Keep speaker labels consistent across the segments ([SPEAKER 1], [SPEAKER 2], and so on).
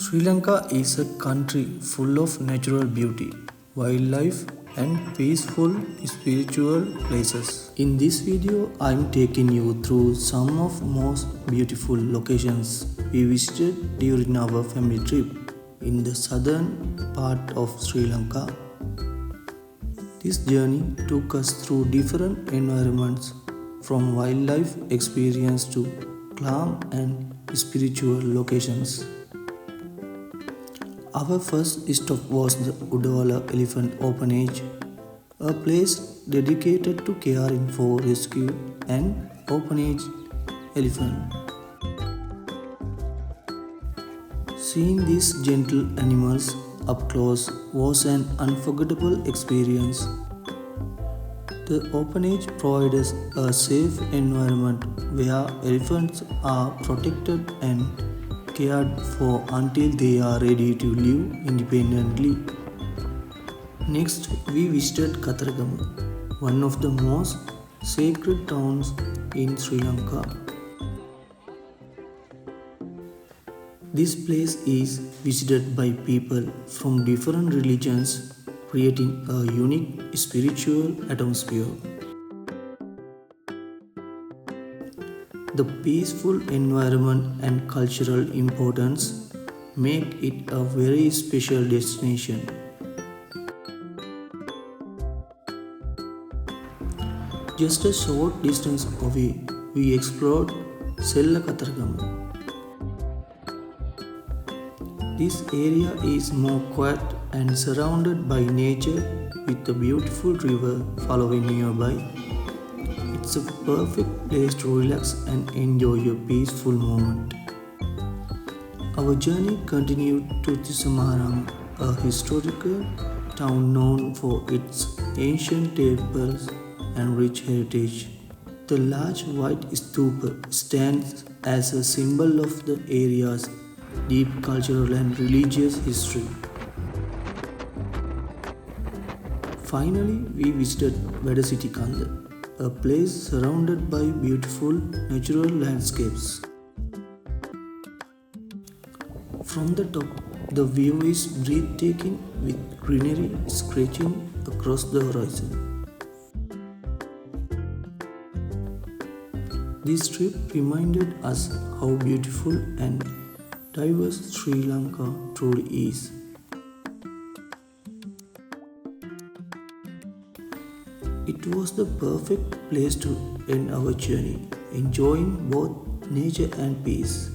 [SPEAKER 1] Sri Lanka is a country full of natural beauty, wildlife, and peaceful spiritual places. In this video, I'm taking you through some of most beautiful locations we visited during our family trip in the southern part of Sri Lanka. This journey took us through different environments, from wildlife experience to calm and spiritual locations. Our first stop was the Udawalawa Elephant Orphanage, a place dedicated to caring for rescued and orphanage elephants. Seeing these gentle animals up close was an unforgettable experience. The orphanage provides a safe environment where elephants are protected and cared for until they are ready to live independently. Next, we visited Kataragama, one of the most sacred towns in Sri Lanka. This place is visited by people from different religions, creating a unique spiritual atmosphere. The peaceful environment and cultural importance make it a very special destination. Just a short distance away, we explored Sella Kataragama. This area is more quiet and surrounded by nature with a beautiful river following nearby. It's a perfect place to relax and enjoy a peaceful moment. Our journey continued to Tissamaharama, a historical town known for its ancient temples and rich heritage. The large white stupa stands as a symbol of the area's deep cultural and religious history. Finally, we visited Wadasiti Kanda, a place surrounded by beautiful natural landscapes. From the top, the view is breathtaking with greenery stretching across the horizon. This trip reminded us how beautiful and diverse Sri Lanka truly is. It was the perfect place to end our journey, enjoying both nature and peace.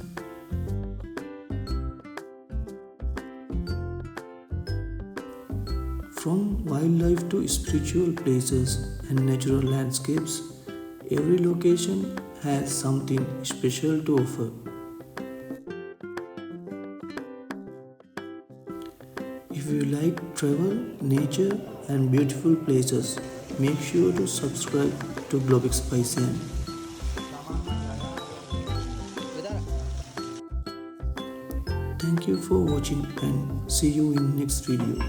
[SPEAKER 1] From wildlife to spiritual places and natural landscapes, every location has something special to offer. If you like travel, nature, and beautiful places, make sure to subscribe to Globix by Sam. Thank you for watching and see you in next video.